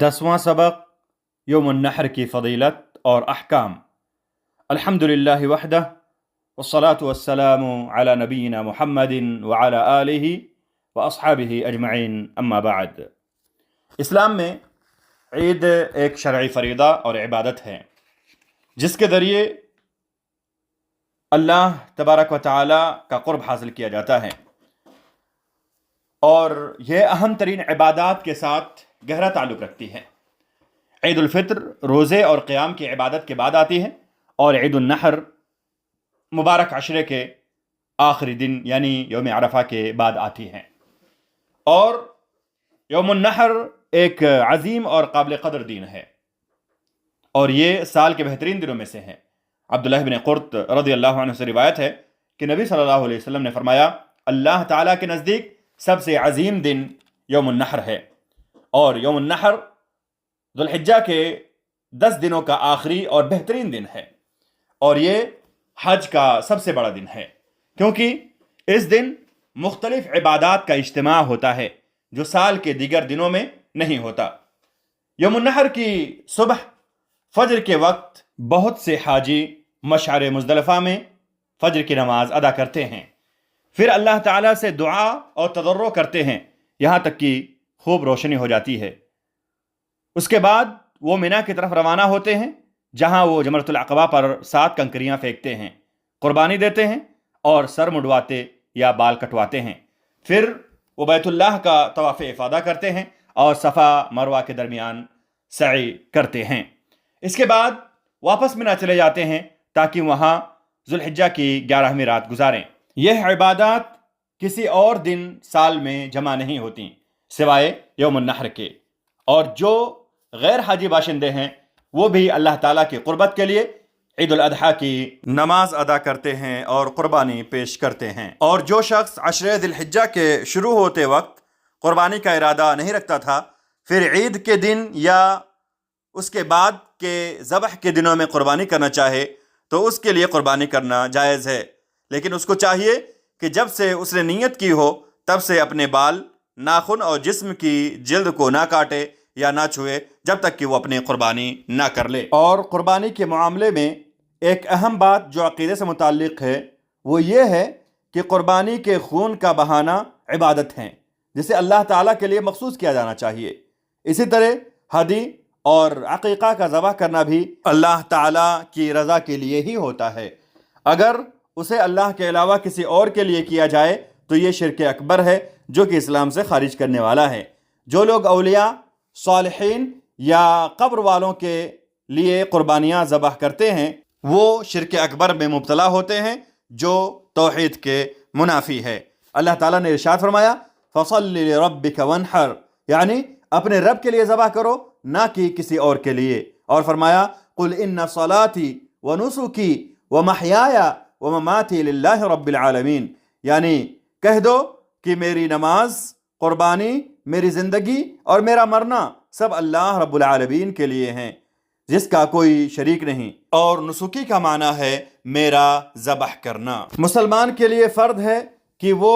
10वां सबक यौमुन नहर की फ़जीलत और अहकाम। अल्हम्दुलिल्लाहि वहदह वस्सलातु वस्सलामु अला नबीना मुहम्मदिन व अला आलिहि व अस्हाबिहि अजमईन, अम्मा बाद। इस्लाम में ईद एक शरई फ़रीदा और इबादत है जिसके ज़रिए अल्लाह तबारक व तआला का क़ुर्ब हासिल किया जाता है, और यह अहम तरीन इबादत के साथ गहरा ताल्लुक़ रखती है। ईद उल फित्र रोज़े और क़याम की इबादत के बाद आती है, और ईद उन नहर मुबारक अशरे के आखिरी दिन यानी यौम अरफा के बाद आती है। और यौमुन नहर एक अजीम और काबिल क़द्र दिन है, और ये साल के बेहतरीन दिनों में से है। अब्दुल्लाह इब्न क़ुर्त रज़ियल्लाहु अन्हु से रिवायत है कि नबी सल्लल्लाहु अलैहि वसल्लम ने फरमाया, अल्लाह ताला के नज़दीक सबसे अजीम दिन यौमुन नहर है, और यौमुन नहर ज़ुल्हिज्जा के 10 दिनों का आखिरी और बेहतरीन दिन है, और ये हज का सबसे बड़ा दिन है, क्योंकि इस दिन मुख्तलिफ इबादात का इज्तिमा होता है जो साल के दीगर दिनों में नहीं होता। यौमुन नहर की सुबह फजर के वक्त बहुत से हाजी मशअर मुज़दलिफ़ा में फजर की नमाज अदा करते हैं, फिर अल्लाह ताला से दुआ और तज़र्रुअ करते हैं यहाँ तक कि खूब रोशनी हो जाती है। उसके बाद वो मिना की तरफ रवाना होते हैं, जहाँ वो जमरतुल अक़बा पर 7 कंकरियाँ फेंकते हैं, कुर्बानी देते हैं और सर मुड़वाते या बाल कटवाते हैं। फिर वो बैतुल्लाह का तवाफ़ इफ़ादा करते हैं और सफ़ा मरवा के दरमियान सई करते हैं। इसके बाद वापस मिना चले जाते हैं ताकि वहाँ ज़ुल्हिज्जा की 11वीं रात गुजारें। यह इबादत किसी और दिन साल में जमा नहीं होती सिवाय यौमुन नहर के, और जो गैर हाजी बाशिंदे हैं वो भी अल्लाह ताला की क़ुर्बत के लिए ईद उल अज़हा की नमाज अदा करते हैं और क़ुरबानी पेश करते हैं। और जो शख्स अशरे ज़िल्हिज्जा के शुरू होते वक्त क़ुरबानी का इरादा नहीं रखता था, फिर ईद के दिन या उसके बाद के ज़बह के दिनों में क़ुरबानी करना चाहे तो उसके लिए क़ुरबानी करना जायज़ है, लेकिन उसको चाहिए कि जब से उसने नीयत की हो तब से अपने बाल, नाखून और जिस्म की जिल्द को ना काटे या ना छुए जब तक कि वो अपनी क़ुरबानी ना कर ले। और क़ुरबानी के मामले में एक अहम बात जो अक़ीदे से मुताल्लिक़ है वो ये है कि क़ुरबानी के खून का बहाना इबादत है जिसे अल्लाह ताला के लिए मखसूस किया जाना चाहिए। इसी तरह हदी और अक़ीक़ा का ज़बह करना भी अल्लाह ताला की रज़ा के लिए ही होता है। अगर उसे अल्लाह के अलावा किसी और के लिए किया जाए तो ये शिर्क अकबर है जो कि इस्लाम से खारिज करने वाला है। जो लोग औलिया, सालिहीन या कब्र वालों के लिए क़ुरबानियाँ ज़बह करते हैं वो शिर्क अकबर में मुब्तला होते हैं जो तौहीद के मुनाफी है। अल्लाह ताला ने इरशाद फरमाया, फ़सल्लि लिरब्बिका वन्हर, यानी अपने रब के लिए ज़बह करो ना कि किसी और के लिए। और फरमाया, कुल इन्ना सलाती व नुसुकी व महयाया व ममाती लिल्लाहि रब्बिल आलमीन, यानी कह दो कि मेरी नमाज, क़ुरबानी, मेरी ज़िंदगी और मेरा मरना सब अल्लाह रब्बुल आलमीन के लिए हैं जिसका कोई शरीक नहीं। और नुसुकी का माना है मेरा ज़बह करना। मुसलमान के लिए फ़र्द है कि वो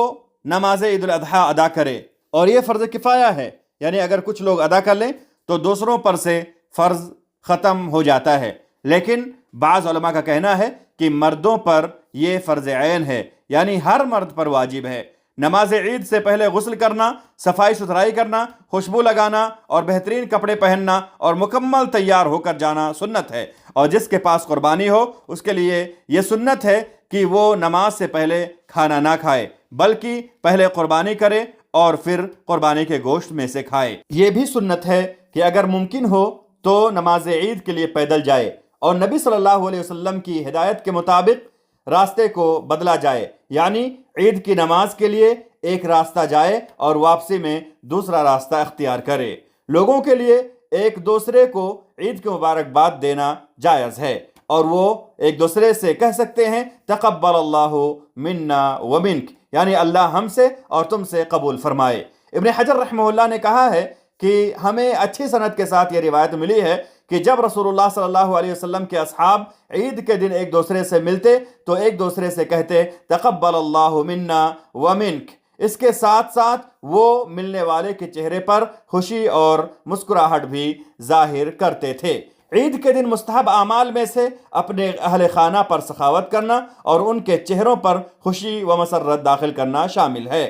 नमाज ईद उल अज़हा अदा करे, और ये फ़र्ज़ किफ़ाया है, यानी अगर कुछ लोग अदा कर लें तो दूसरों पर से फ़र्ज़ ख़त्म हो जाता है। लेकिन बाज़ उलमा का कहना है कि मर्दों पर यह फ़र्ज़ ऐन है, यानी हर मर्द पर वाजिब है। नमाज ईद से पहले गुस्ल करना, सफाई सुथराई करना, खुशबू लगाना और बेहतरीन कपड़े पहनना और मुकम्मल तैयार होकर जाना सुन्नत है। और जिसके पास कुर्बानी हो उसके लिए यह सुन्नत है कि वो नमाज से पहले खाना ना खाए, बल्कि पहले कुर्बानी करे और फिर कुर्बानी के गोश्त में से खाए। ये भी सुन्नत है कि अगर मुमकिन हो तो नमाज ईद के लिए पैदल जाए और नबी सल्लल्लाहु अलैहि वसल्लम की हिदायत के मुताबिक रास्ते को बदला जाए, यानी ईद की नमाज के लिए एक रास्ता जाए और वापसी में दूसरा रास्ता इख्तियार करे। लोगों के लिए एक दूसरे को ईद की मुबारकबाद देना जायज़ है, और वो एक दूसरे से कह सकते हैं तक़ब्बलल्लाहु मिन्ना व मिन्क, यानी अल्लाह हमसे और तुमसे कबूल फरमाए। इब्न हजर रहमहुल्लाह ने कहा है कि हमें अच्छी सनद के साथ ये रिवायत मिली है कि जब रसूलुल्लाह सल्लल्लाहु अलैहि वसल्लम के असहाब ईद के दिन एक दूसरे से मिलते तो एक दूसरे से कहते तक़ब्बलल्लाहु मिन्ना व मिन्क। اس کے ساتھ ساتھ وہ ملنے والے کے چہرے پر خوشی اور مسکراہٹ بھی ظاہر کرتے تھے۔ عید کے دن مستحب اعمال میں سے اپنے اہل خانہ پر سخاوت کرنا اور ان کے چہروں پر خوشی و مسرت داخل کرنا شامل ہے۔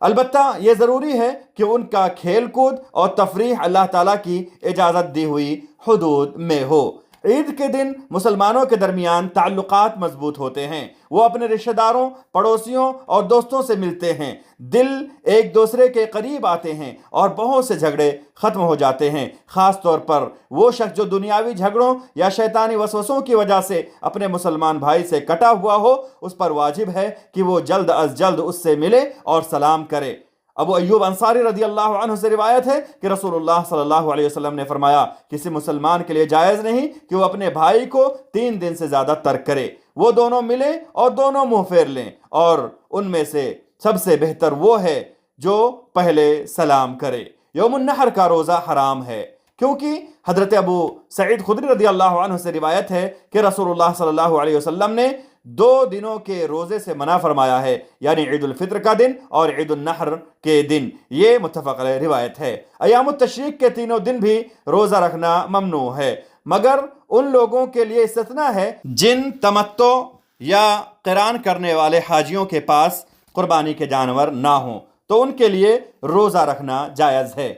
البتہ یہ ضروری ہے کہ ان کا کھیل کود اور تفریح اللہ تعالیٰ کی اجازت دی ہوئی حدود میں ہو۔ عید کے دن مسلمانوں کے درمیان تعلقات مضبوط ہوتے ہیں، وہ اپنے رشتہ داروں، پڑوسیوں اور دوستوں سے ملتے ہیں، دل ایک دوسرے کے قریب آتے ہیں اور بہت سے جھگڑے ختم ہو جاتے ہیں۔ خاص طور پر وہ شخص جو دنیاوی جھگڑوں یا شیطانی وسوسوں کی وجہ سے اپنے مسلمان بھائی سے کٹا ہوا ہو، اس پر واجب ہے کہ وہ جلد از جلد اس سے ملے اور سلام کرے۔ ابو ایوب انصاری رضی اللہ عنہ سے روایت ہے کہ رسول اللہ صلی اللہ علیہ وسلم نے فرمایا، کسی مسلمان کے لیے جائز نہیں کہ وہ اپنے بھائی کو 3 دن سے زیادہ ترک کرے، وہ دونوں ملیں اور دونوں منہ پھیر لیں، اور ان میں سے سب سے بہتر وہ ہے جو پہلے سلام کرے۔ یوم النحر کا روزہ حرام ہے کیونکہ حضرت ابو سعید خدری رضی اللہ عنہ سے روایت ہے کہ رسول اللہ صلی اللہ علیہ وسلم نے 2 دنوں کے روزے سے منع فرمایا ہے، یعنی عید الفطر کا دن اور عید النحر کے دن۔ یہ متفق علیہ روایت ہے۔ ایام التشریق کے 3 دن بھی روزہ رکھنا ممنوع ہے، مگر ان لوگوں کے لیے استثناء ہے جن تمتع یا قران کرنے والے حاجیوں کے پاس قربانی کے جانور نہ ہوں، تو ان کے لیے روزہ رکھنا جائز ہے۔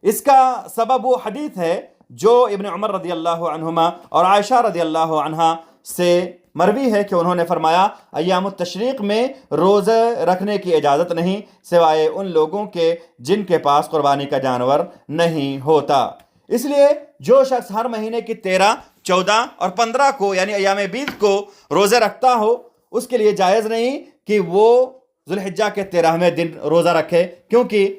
اس کا سبب وہ حدیث ہے جو ابن عمر رضی اللہ عنہما اور عائشہ رضی اللہ عنہا سے مروی ہے کہ انہوں نے فرمایا، ایام التشریق میں روزہ رکھنے کی اجازت نہیں سوائے ان لوگوں کے جن کے پاس قربانی کا جانور نہیں ہوتا۔ اس لیے جو شخص ہر مہینے کی 13، 14 اور 15 کو یعنی ایام بیض کو روزے رکھتا ہو، اس کے لیے جائز نہیں کہ وہ ذوالحجہ کے 13ویں دن روزہ رکھے، کیونکہ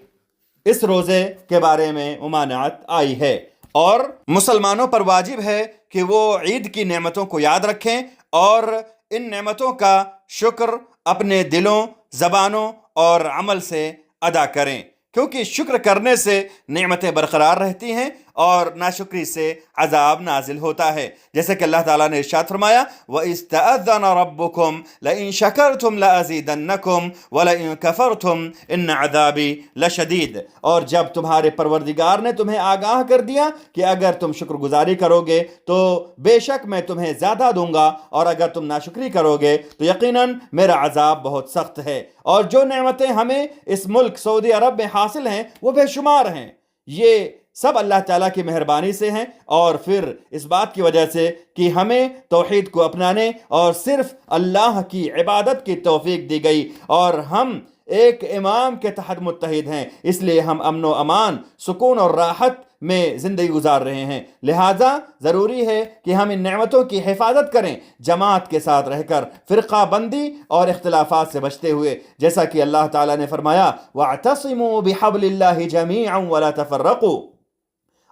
اس روزے کے بارے میں ممانعت آئی ہے، اور مسلمانوں پر واجب ہے کہ وہ عید کی نعمتوں کو یاد رکھیں اور ان نعمتوں کا شکر اپنے دلوں، زبانوں اور عمل سے ادا کریں، کیونکہ شکر کرنے سے نعمتیں برقرار رہتی ہیں اور ناشکری سے عذاب نازل ہوتا ہے، جیسے کہ اللہ تعالیٰ نے ارشاد فرمایا، وَإِذْ تَأَذَّنَ رَبُّكُمْ لَئِن شَكَرْتُمْ لَأَزِيدَنَّكُمْ وَلَئِن كَفَرْتُمْ إِنَّ عَذَابِي لَشَدِيدٌ۔ اور جب تمہارے پروردگار نے تمہیں آگاہ کر دیا کہ اگر تم شکر گزاری کرو گے تو بے شک میں تمہیں زیادہ دوں گا، اور اگر تم ناشکری کرو گے تو یقیناً میرا عذاب بہت سخت ہے۔ اور جو نعمتیں ہمیں اس ملک سعودی عرب میں حاصل ہیں وہ بے شمار ہیں، یہ سب اللہ تعالیٰ کی مہربانی سے ہیں، اور پھر اس بات کی وجہ سے کہ ہمیں توحید کو اپنانے اور صرف اللہ کی عبادت کی توفیق دی گئی، اور ہم ایک امام کے تحت متحد ہیں، اس لیے ہم امن و امان، سکون اور راحت میں زندگی گزار رہے ہیں۔ لہٰذا ضروری ہے کہ ہم ان نعمتوں کی حفاظت کریں، جماعت کے ساتھ رہ کر، فرقہ بندی اور اختلافات سے بچتے ہوئے، جیسا کہ اللہ تعالیٰ نے فرمایا، وَاعْتَصِمُوا بِحَبْلِ اللَّهِ جَمِيعًا وَلَا تَفَرَّقُوا۔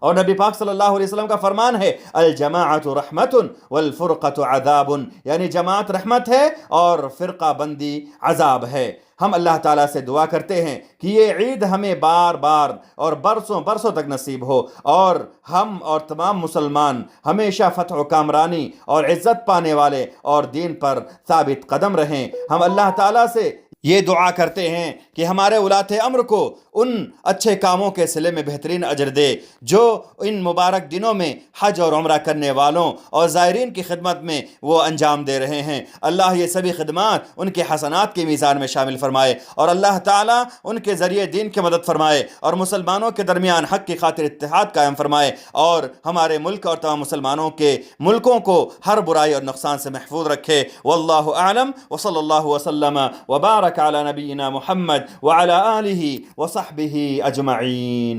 اور نبی پاک صلی اللہ علیہ وسلم کا فرمان ہے، الجماعت رحمت والفرقۃ عذاب، یعنی جماعت رحمت ہے اور فرقہ بندی عذاب ہے۔ ہم اللہ تعالیٰ سے دعا کرتے ہیں کہ یہ عید ہمیں بار بار اور برسوں برسوں تک نصیب ہو، اور ہم اور تمام مسلمان ہمیشہ فتح و کامرانی اور عزت پانے والے اور دین پر ثابت قدم رہیں۔ ہم اللہ تعالیٰ سے یہ دعا کرتے ہیں کہ ہمارے ولاۃ امر کو ان اچھے کاموں کے صلے میں بہترین اجر دے جو ان مبارک دنوں میں حج اور عمرہ کرنے والوں اور زائرین کی خدمت میں وہ انجام دے رہے ہیں۔ اللہ یہ سبھی خدمات ان کے حسنات کی میزان میں شامل فرمائے، اور اللہ تعالیٰ ان کے ذریعے دین کی مدد فرمائے، اور مسلمانوں کے درمیان حق کی خاطر اتحاد قائم فرمائے، اور ہمارے ملک اور تمام مسلمانوں کے ملکوں کو ہر برائی اور نقصان سے محفوظ رکھے۔ واللہ اعلم، وصلی اللہ وسلم وبارک علی نبینا محمد وعلی آلہ وصحبہ اجمعین۔